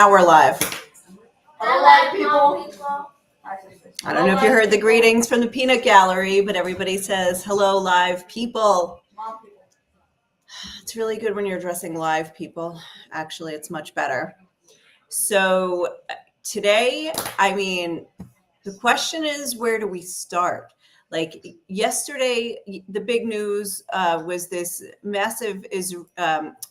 Now we're live. Hello, people. I don't know if you heard the greetings from the peanut gallery, but everybody says, hello, live people. It's really good when you're addressing live people. Actually, it's much better. So today, the question is, where do we start? Like yesterday, the big news was this massive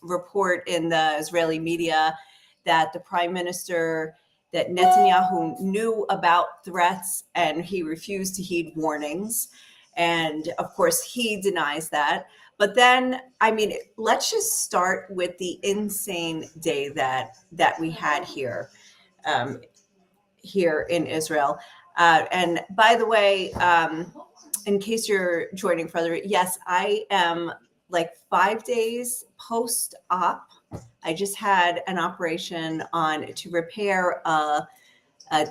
report in the Israeli media that the prime minister, that Netanyahu knew about threats and he refused to heed warnings. And of course, he denies that. But then, let's just start with the insane day that we had here in Israel. And by the way, in case you're joining further, yes, I am like 5 days post-op. I just had an operation to repair a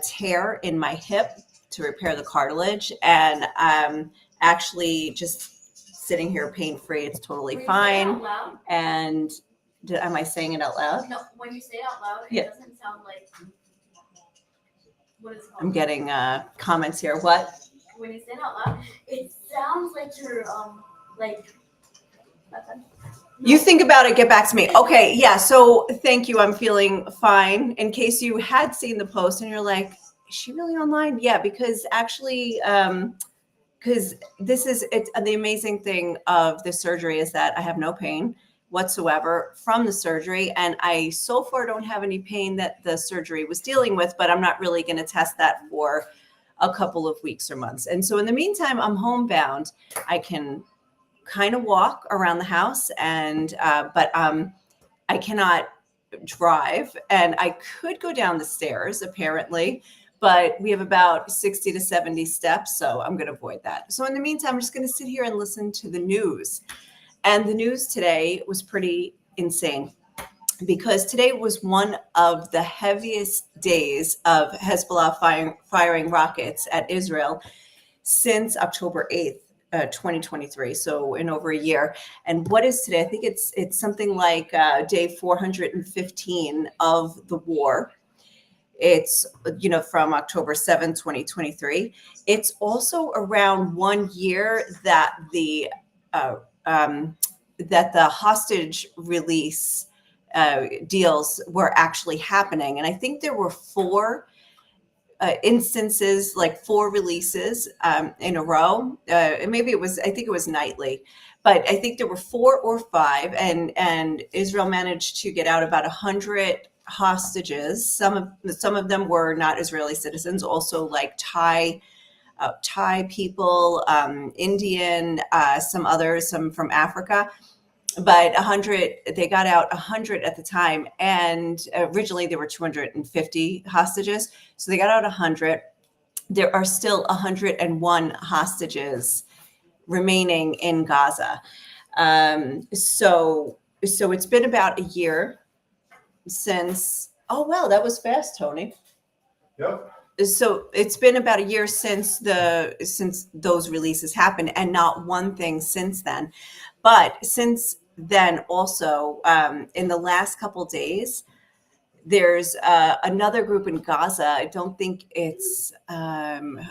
tear in my hip, to repair the cartilage, and I'm actually just sitting here pain-free. It's totally fine. And am I saying it out loud? No, when you say it out loud, Yeah. It doesn't sound like. What is it called? I'm getting comments here. What? When you say it out loud, it sounds like you're like. You think about it, get back to me. Okay, yeah, so thank you. I'm feeling fine. In case you had seen the post and you're like, is she really online? Yeah, because actually, because the amazing thing of this surgery is that I have no pain whatsoever from the surgery. And I so far don't have any pain that the surgery was dealing with, but I'm not really going to test that for a couple of weeks or months. And so in the meantime, I'm homebound. I can kind of walk around the house, but I cannot drive, and I could go down the stairs apparently, but we have about 60 to 70 steps, so I'm going to avoid that. So in the meantime, I'm just going to sit here and listen to the news. And the news today was pretty insane, because today was one of the heaviest days of Hezbollah firing rockets at Israel since October 8th. 2023, so in over a year. And what is today? I think it's something like day 415 of the war. It's from October 7th, 2023. It's also around 1 year that the hostage release deals were actually happening. And I think there were four instances, like four releases in a row. I think it was nightly, but I think there were 4 or 5, and Israel managed to get out about 100 hostages. Some of them were not Israeli citizens, also like Thai people, Indian, some from Africa. But 100, they got out 100 at the time. And originally there were 250 hostages. So they got out 100. There are still 101 hostages remaining in Gaza. So it's been about a year since, oh, wow, that was fast, Tony. Yep. So it's been about a year since those releases happened, and not one thing since then. But since then, also in the last couple of days, there's another group in Gaza. I don't think it's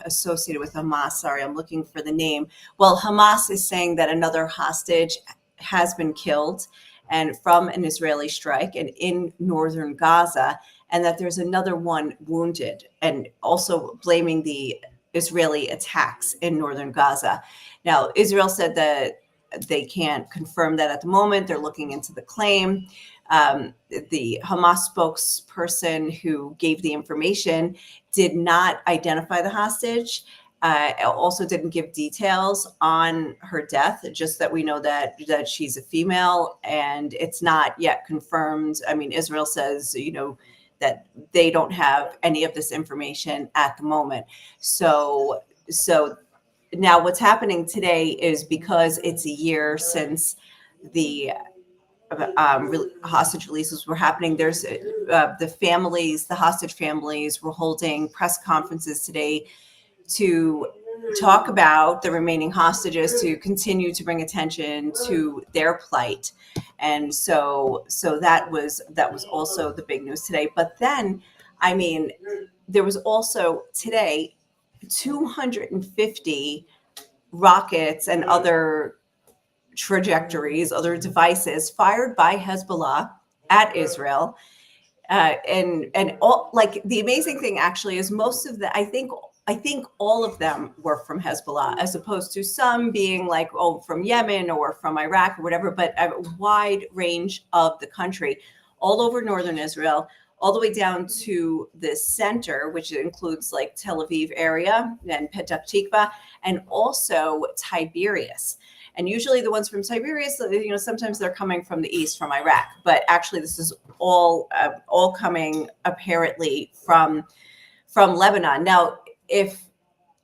associated with Hamas. Sorry, I'm looking for the name. Well, Hamas is saying that another hostage has been killed, and from an Israeli strike, and in northern Gaza, and that there's another one wounded, and also blaming the Israeli attacks in northern Gaza. Now, Israel said that they can't confirm that at the moment. They're looking into the claim. The Hamas spokesperson who gave the information did not identify the hostage. Also didn't give details on her death, just that we know that she's a female, and it's not yet confirmed. I mean, Israel says, that they don't have any of this information at the moment. So now what's happening today is, because it's a year since the hostage releases were happening, there's the hostage families were holding press conferences today to talk about the remaining hostages, to continue to bring attention to their plight. And so that was also the big news today. But then, I mean, there was also today 250 rockets and other trajectories, other devices fired by Hezbollah at Israel. And all, like, the amazing thing actually is most of the, I think all of them were from Hezbollah, as opposed to some being like, oh, from Yemen or from Iraq or whatever, but a wide range of the country, all over northern Israel, all the way down to the center, which includes like Tel Aviv area and Petah Tikva, and also Tiberias. And usually the ones from Tiberias, you know, sometimes they're coming from the east, from Iraq, but actually this is all coming apparently from Lebanon. Now, if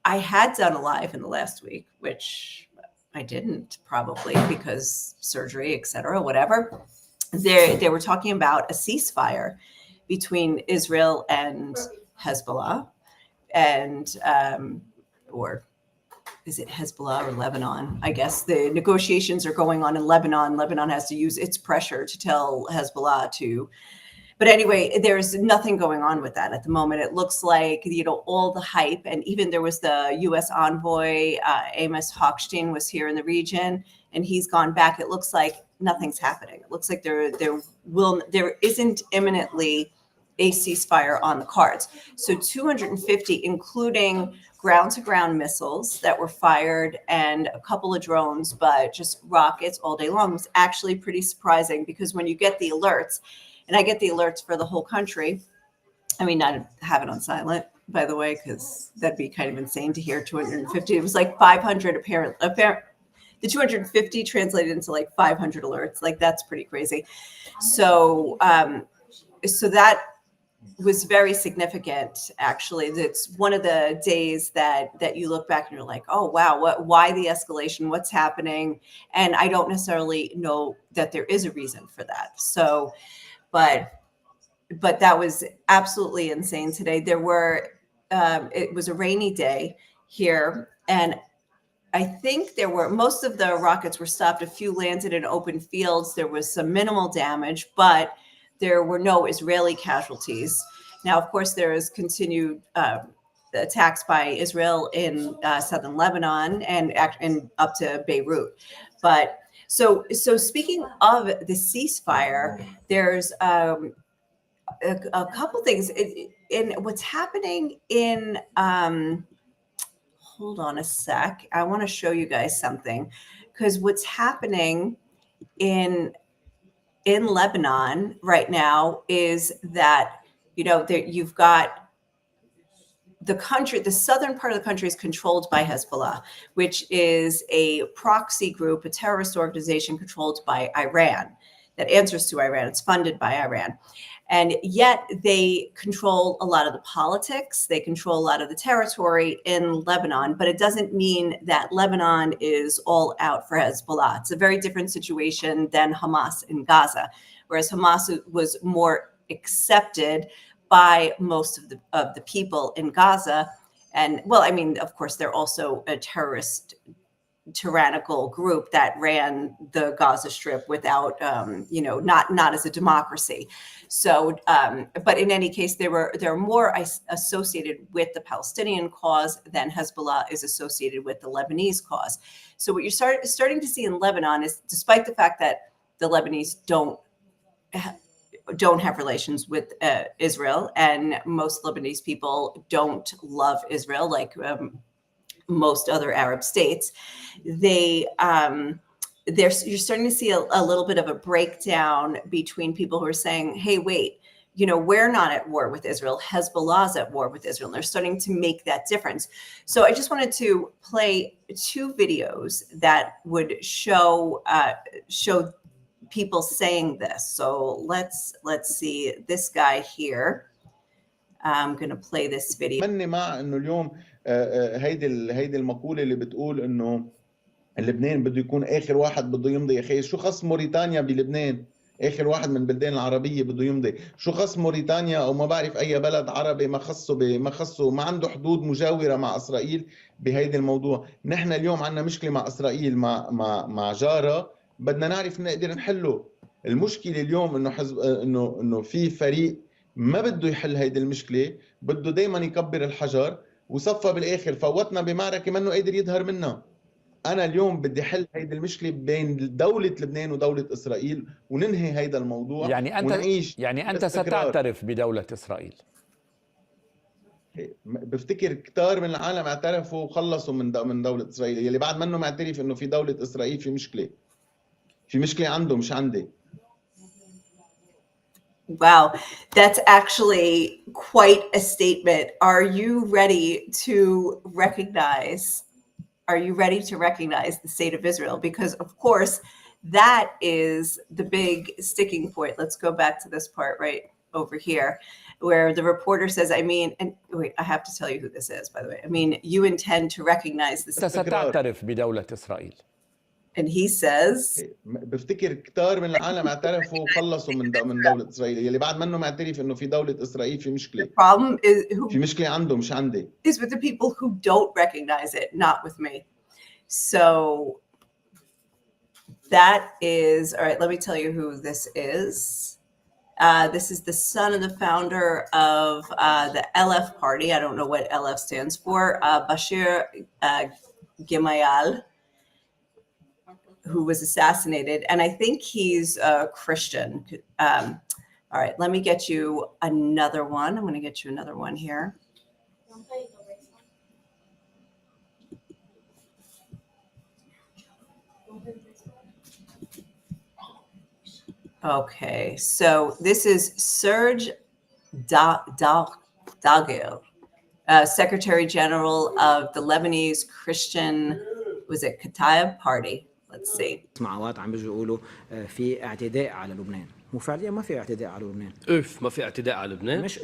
I had done a live in the last week, which I didn't, probably because surgery, etc., whatever, they were talking about a ceasefire between Israel and Hezbollah, and or is it Hezbollah or Lebanon? I guess the negotiations are going on in Lebanon. Lebanon has to use its pressure to tell Hezbollah to. But anyway, there's nothing going on with that at the moment. It looks like, you know, all the hype, and even there was the U.S. envoy, Amos Hochstein, was here in the region, and he's gone back. It looks like nothing's happening. It looks like there isn't imminently a ceasefire on the cards. So 250, including ground-to-ground missiles that were fired and a couple of drones, but just rockets all day long, was actually pretty surprising, because when you get the alerts, and I get the alerts for the whole country, I mean, not have it on silent, by the way, because that'd be kind of insane to hear 250. It was like 500 apparent. The 250 translated into like 500 alerts. Like, that's pretty crazy. So that was very significant, actually. That's one of the days that you look back and you're like, oh, wow, why the escalation? What's happening? And I don't necessarily know that there is a reason for that. So, but that was absolutely insane today. There were, it was a rainy day here, and I think most of the rockets were stopped. A few landed in open fields. There was some minimal damage, but there were no Israeli casualties. Now, of course, there is continued attacks by Israel in southern Lebanon and up to Beirut. But so speaking of the ceasefire, there's a couple things in what's happening in. Hold on a sec. I want to show you guys something, because what's happening in Lebanon right now is that, you know, you've got the country, the southern part of the country is controlled by Hezbollah, which is a proxy group, a terrorist organization controlled by Iran, that answers to Iran. It's funded by Iran. And yet they control a lot of the politics. They control a lot of the territory in Lebanon, but it doesn't mean that Lebanon is all out for Hezbollah. It's a very different situation than Hamas in Gaza, whereas Hamas was more accepted by most of the people in Gaza. And, well, I mean, of course, they're also a tyrannical group that ran the Gaza Strip without, not as a democracy. So, but in any case, they're more associated with the Palestinian cause than Hezbollah is associated with the Lebanese cause. So what you're starting to see in Lebanon is, despite the fact that the Lebanese don't have relations with Israel, and most Lebanese people don't love Israel, like most other Arab states, you're starting to see a little bit of a breakdown between people who are saying, hey, wait, you know, we're not at war with Israel. Hezbollah's at war with Israel. And they're starting to make that difference. So I just wanted to play two videos that would show people saying this. So let's see this guy here. I'm going to play this video. مني مع انه اليوم هيدي المقولة اللي بتقول انه لبنان بده يكون اخر واحد بده يمضي. يا اخي شو خص موريتانيا بلبنان؟ اخر واحد من البلدان العربيه بده يمضي. شو خص موريتانيا او ما بعرف اي بلد عربي ما عنده حدود مجاوره مع اسرائيل بهيدا الموضوع. نحن اليوم عندنا مشكله مع اسرائيل، مع جاره، بدنا نعرف نقدر نحله. المشكله اليوم انه حزب انه في فريق ما بده يحل هيدي المشكله، بده دائما يكبر الحجر، وصفى بالاخر فوتنا بمعركه منه قادر يظهر منها. انا اليوم بدي حل هيدي المشكله بين دوله لبنان ودوله اسرائيل، وننهي هيدا الموضوع ونعيش يعني انت باستقرار. ستعترف بدولة اسرائيل؟ بفتكر كتار من العالم اعترفوا وخلصوا من دوله اسرائيل. يلي بعد منه معترف انه في دوله اسرائيل في مشكله عنده مش عندي. Wow, that's actually quite a statement. Are you ready to recognize the state of Israel? Because of course, that is the big sticking point. Let's go back to this part right over here, where the reporter says, I mean, and wait, I have to tell you who this is, by the way. I mean, you intend to recognize the انت ستعترف بدولة اسرائيل؟ And he says, بفتكر كتار من العالم اعترفوا وخلصوا من دولة إسرائيل. يلي بعد منه معترف إنه في دولة إسرائيل في مشكلة. the problem is في مشكلة عنده مش عندي. is with the people who don't recognize it, not with me. So that is, all right, let me tell you who this is. This is the son of the founder of the LF party. I don't know what LF stands for. Bashir Gemayel, who was assassinated. And I think he's a Christian. All right, let me get you another one. I'm going to get you another one here. Okay, so this is Serge Dagir, Secretary General of the Lebanese Christian, was it Kataib Party? Let's see. معوات عم بيجوا يقولوا في اعتداء على لبنان، وفعليا ما في اعتداء على لبنان. ما في اعتداء على لبنان؟ مش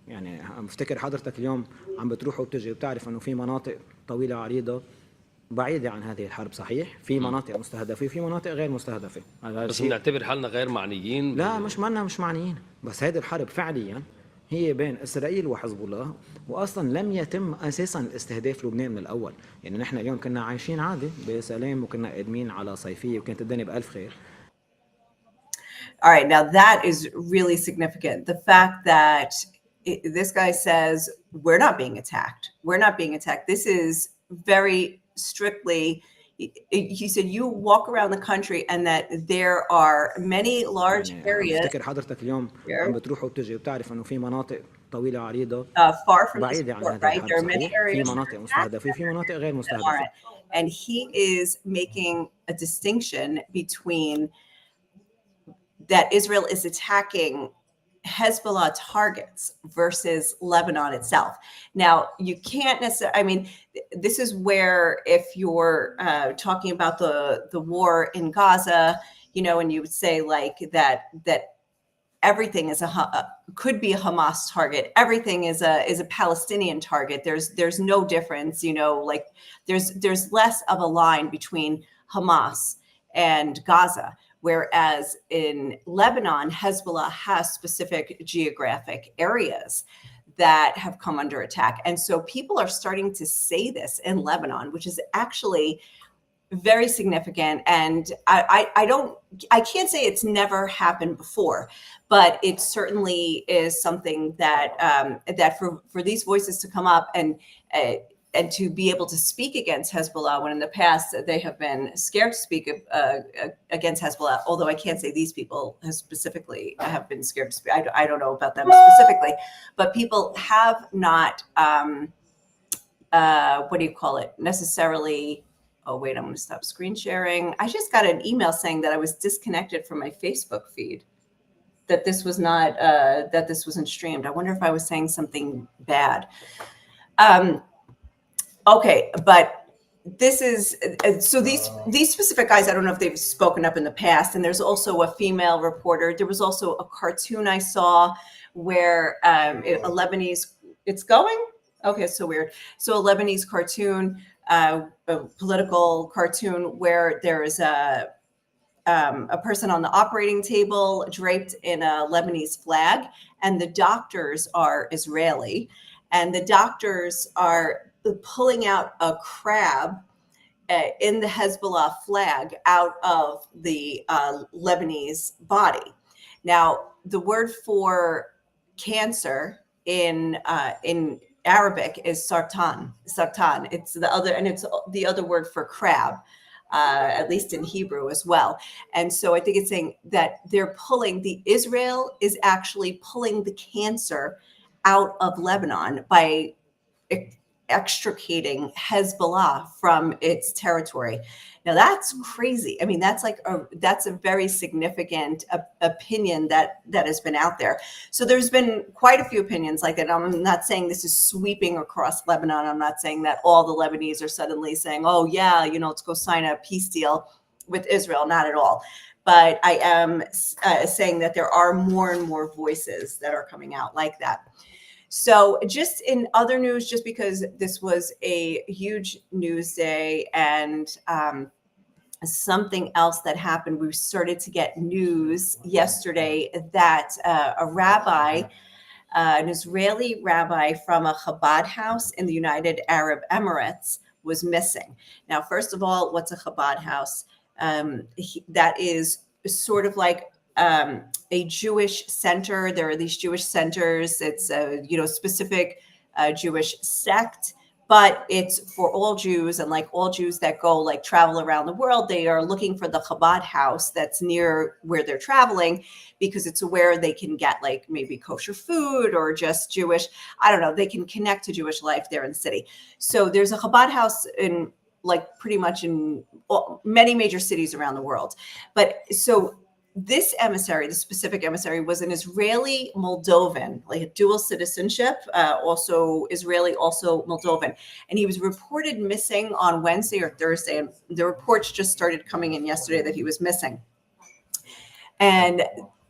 يعني بفتكر حضرتك اليوم عم بتروح وبتجي وبتعرف انه في مناطق طويله عريضه بعيده عن هذه الحرب، صحيح؟ في مناطق مستهدفه وفي مناطق غير مستهدفه. بس بنعتبر حالنا غير معنيين؟ لا، مش معنيين، بس هذه الحرب فعليا هي بين اسرائيل وحزب الله، واصلا لم يتم اساسا استهداف لبنان من الاول. يعني نحن اليوم كنا عايشين عادي بسلام وكنا قادمين على صيفيه وكانت الدنيا بالف خير. All right, now that is really significant. The fact that this guy says we're not being attacked. We're not being attacked. This is very strictly, he said you walk around the country and that there are many large areas. بفتكر حضرتك اليوم عم بتروح وبتجي وبتعرف انه في مناطق طويلة عريضة far from بعيدة عن هذه right? There are many الحرب، areas في مناطق مستهدفة وفي مناطق غير مستهدفة. And he is making a distinction between that Israel is attacking Hezbollah targets versus Lebanon itself. Now, you can't necessarily, I mean, this is where if you're talking about the war in Gaza, you know, and you would say like that everything is could be a Hamas target. Everything is a Palestinian target. There's no difference, you know, like there's less of a line between Hamas and Gaza. Whereas in Lebanon, Hezbollah has specific geographic areas that have come under attack. And so people are starting to say this in Lebanon, which is actually very significant. And I can't say it's never happened before, but it certainly is something that that for these voices to come up and to be able to speak against Hezbollah when in the past they have been scared to speak against Hezbollah, although I can't say these people specifically have been scared to speak. I don't know about them specifically, but people have not, what do you call it, necessarily, oh wait, I'm going to stop screen sharing. I just got an email saying that I was disconnected from my Facebook feed, that this was not, that this wasn't streamed. I wonder if I was saying something bad. Okay, but this is, so these specific guys, I don't know if they've spoken up in the past, and there's also a female reporter. There was also a cartoon I saw where a Lebanese, it's going? Okay, so weird. So a Lebanese cartoon, a political cartoon where there is a person on the operating table draped in a Lebanese flag, and the doctors are Israeli, and the doctors are pulling out a crab in the Hezbollah flag out of the Lebanese body. Now, the word for cancer in Arabic is sartan. Sartan. It's the other, and it's the other word for crab, at least in Hebrew as well. And so I think it's saying that Israel is actually pulling the cancer out of Lebanon by extricating Hezbollah from its territory. Now that's crazy. I mean, that's a very significant opinion that has been out there. So there's been quite a few opinions like that. I'm not saying this is sweeping across Lebanon. I'm not saying that all the Lebanese are suddenly saying, oh yeah, let's go sign a peace deal with Israel. Not at all. But I am saying that there are more and more voices that are coming out like that. So just in other news, just because this was a huge news day, and something else that happened, we started to get news yesterday that a rabbi, an Israeli rabbi from a Chabad house in the United Arab Emirates, was missing. Now, first of all, what's a Chabad house? That is sort of like a Jewish center. There are these Jewish centers. It's a specific Jewish sect, but it's for all Jews. And like all Jews that go travel around the world, they are looking for the Chabad house that's near where they're traveling, because it's where they can get maybe kosher food or just Jewish. I don't know. They can connect to Jewish life there in the city. So there's a Chabad house in pretty much in many major cities around the world. But so this emissary, the specific emissary, was an Israeli Moldovan, like a dual citizenship, also Israeli, also Moldovan. And he was reported missing on Wednesday or Thursday. And the reports just started coming in yesterday that he was missing. And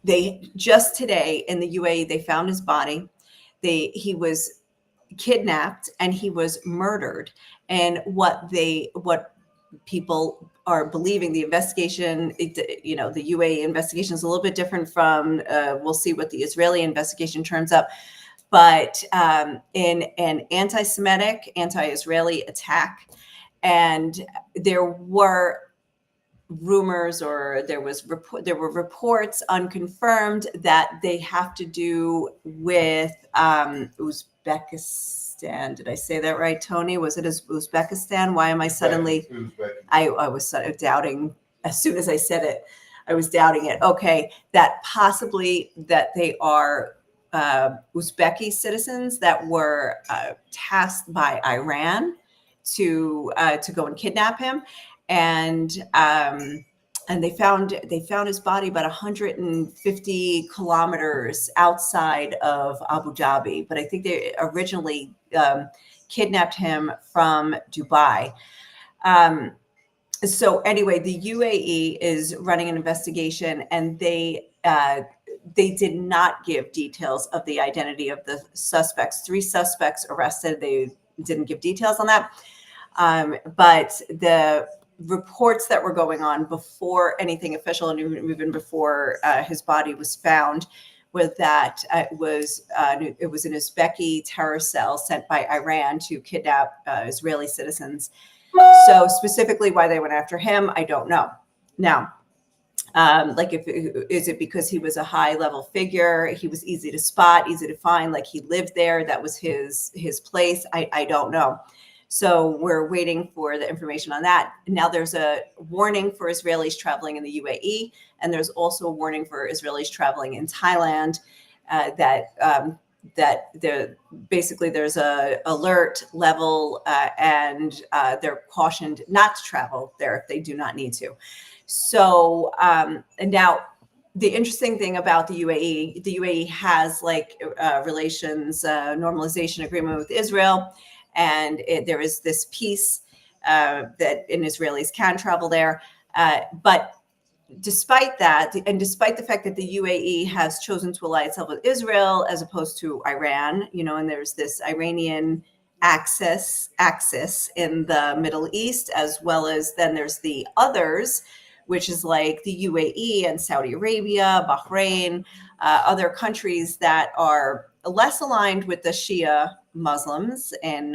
they just today in the UAE, they found his body. He was kidnapped and he was murdered. And what people are believing, the investigation, the UAE investigation is a little bit different from, we'll see what the Israeli investigation turns up, but in an anti-Semitic, anti-Israeli attack. And there were rumors, or there were reports, unconfirmed, that they have to do with Uzbekistan. Did I say that right, Tony? Was it Uzbekistan? Why am I suddenly? I was doubting as soon as I said it. I was doubting it. Okay, that possibly that they are Uzbeki citizens that were tasked by Iran to go and kidnap him, and they found his body about 150 kilometers outside of Abu Dhabi. But I think they originally kidnapped him from Dubai. So anyway, the UAE is running an investigation, and they did not give details of the identity of the suspects. 3 suspects arrested. They didn't give details on that. But the reports that were going on before anything official, and even before his body was found, was that it was an Uzbeki terror cell sent by Iran to kidnap Israeli citizens. So specifically why they went after him, I don't know. Now, is it because he was a high level figure? He was easy to spot, easy to find, he lived there, that was his place. I don't know. So we're waiting for the information on that. Now there's a warning for Israelis traveling in the UAE, and there's also a warning for Israelis traveling in Thailand that there's a alert level, and they're cautioned not to travel there if they do not need to. So and now the interesting thing about the UAE has relations normalization agreement with Israel. And there is this peace that Israelis can travel there. But despite that, and despite the fact that the UAE has chosen to ally itself with Israel as opposed to Iran, and there's this Iranian axis in the Middle East, as well as then there's the others, which is like the UAE and Saudi Arabia, Bahrain, other countries that are less aligned with the Shia Muslims in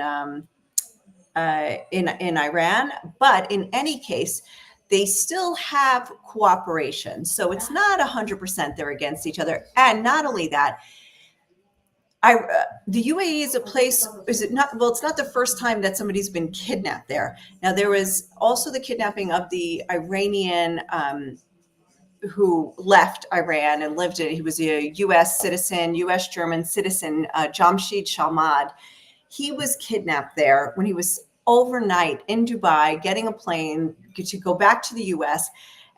Iran. But in any case, they still have cooperation. So it's not 100% they're against each other. And not only that, the UAE is a place, is it not? Well, it's not the first time that somebody's been kidnapped there. Now, there was also the kidnapping of the Iranian who left Iran and lived in, he was a US citizen, US German citizen, Jamshid Shalmad. He was kidnapped there when he was overnight in Dubai, getting a plane to go back to the US.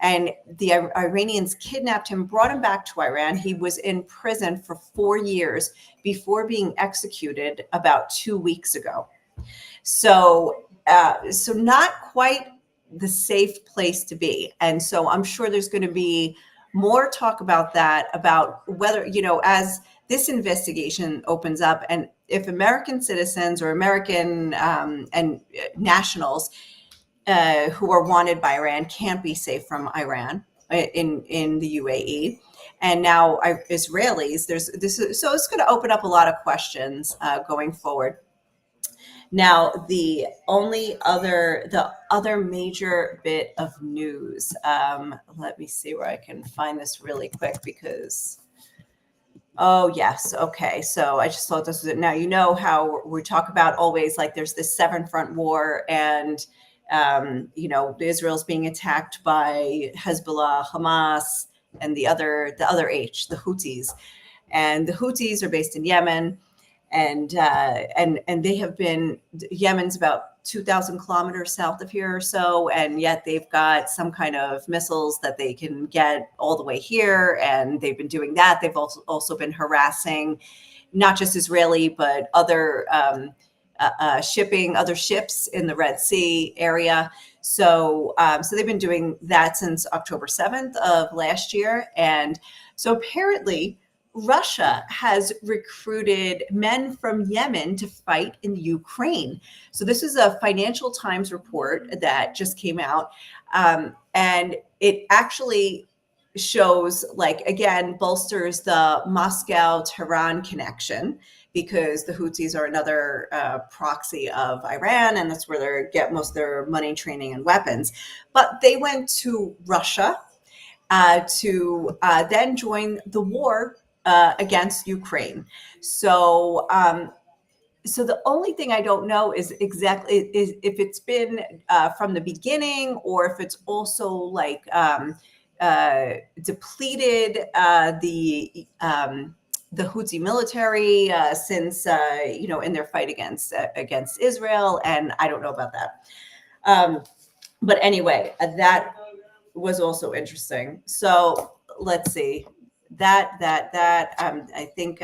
And the Iranians kidnapped him, brought him back to Iran. He was in prison for 4 years before being executed about 2 weeks ago. So not quite the safe place to be. And so I'm sure there's going to be more talk about that, about whether, as this investigation opens up, and if American citizens or American and nationals who are wanted by Iran can't be safe from Iran in the UAE, and now Israelis, so it's going to open up a lot of questions going forward. Now, the other major bit of news, let me see where I can find this really quick because, oh, yes. Okay. So I just thought this was it. Now, how we talk about always like there's this 7-front war and, Israel's being attacked by Hezbollah, Hamas, and the other H, the Houthis. And the Houthis are based in Yemen. And they have been, Yemen's about 2,000 kilometers south of here or so, and yet they've got some kind of missiles that they can get all the way here, and they've been doing that. They've also been harassing not just Israeli but other other ships in the Red Sea area. So they've been doing that since October 7th of last year, and so apparently Russia has recruited men from Yemen to fight in Ukraine. So this is a Financial Times report that just came out. And it actually shows, bolsters the Moscow-Tehran connection, because the Houthis are another proxy of Iran, and that's where they get most of their money, training, and weapons. But they went to Russia to then join the war against Ukraine. So the only thing I don't know is exactly is if it's been from the beginning, or if it's also depleted the Houthi military since in their fight against Israel, and I don't know about that. But anyway, that was also interesting. So let's see. I think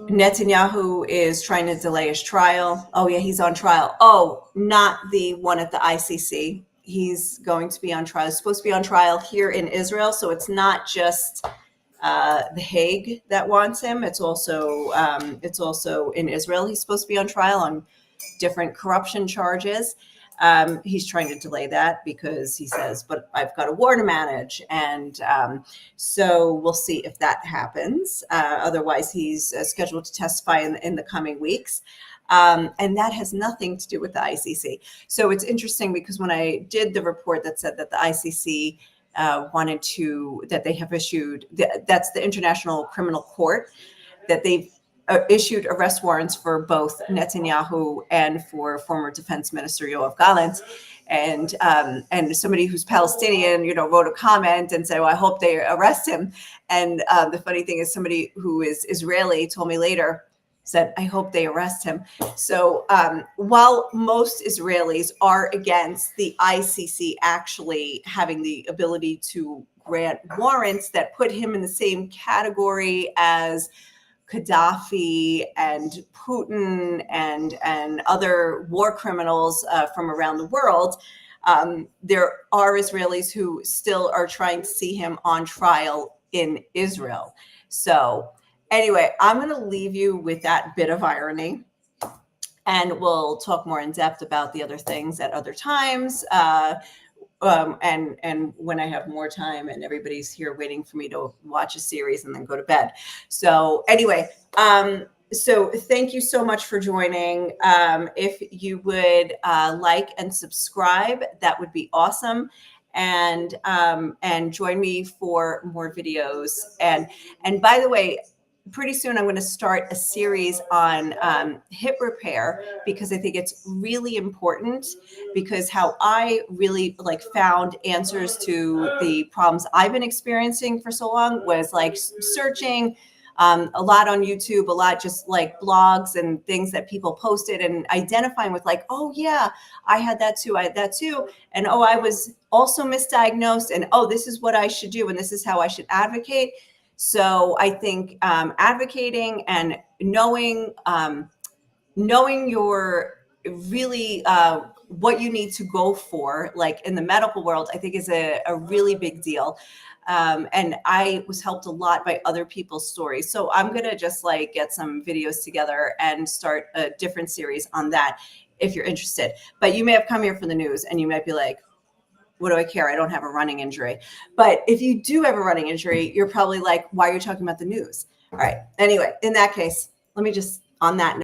Netanyahu is trying to delay his trial. Oh yeah, he's on trial. Oh, not the one at the ICC. He's going to be on trial. He's supposed to be on trial here in Israel. So it's not just The Hague that wants him. It's also in Israel. He's supposed to be on trial on different corruption charges. He's trying to delay that because he says, but I've got a war to manage. And so we'll see if that happens. Otherwise, he's scheduled to testify in the coming weeks. And that has nothing to do with the ICC. So it's interesting because when I did the report that said that the ICC that they have issued, that's the International Criminal Court, that they've issued arrest warrants for both Netanyahu and for former Defense Minister Yoav Gallant, and somebody who's Palestinian, wrote a comment and said, "Well, I hope they arrest him." And the funny thing is, somebody who is Israeli told me later, said, "I hope they arrest him." So while most Israelis are against the ICC actually having the ability to grant warrants that put him in the same category as Gaddafi and Putin and other war criminals from around the world, there are Israelis who still are trying to see him on trial in Israel. So anyway, I'm going to leave you with that bit of irony. and we'll talk more in depth about the other things at other times. And when I have more time and everybody's here waiting for me to watch a series and then go to bed. So anyway, so thank you so much for joining. If you would like and subscribe, that would be awesome. And join me for more videos. And by the way, pretty soon I'm going to start a series on hip repair, because I think it's really important, because how I really like found answers to the problems I've been experiencing for so long was like searching a lot on YouTube, a lot just like blogs and things that people posted, and identifying with like, oh yeah, I had that too. And oh, I was also misdiagnosed, and oh, this is what I should do. And this is how I should advocate. So I think advocating and knowing your really what you need to go for, like in the medical world, I think is a really big deal. And I was helped a lot by other people's stories. So I'm going to just like get some videos together and start a different series on that if you're interested. But you may have come here for the news and you might be like, what do I care? I don't have a running injury. But if you do have a running injury, you're probably like, why are you talking about the news? All right. Anyway, in that case, let me just, on that note,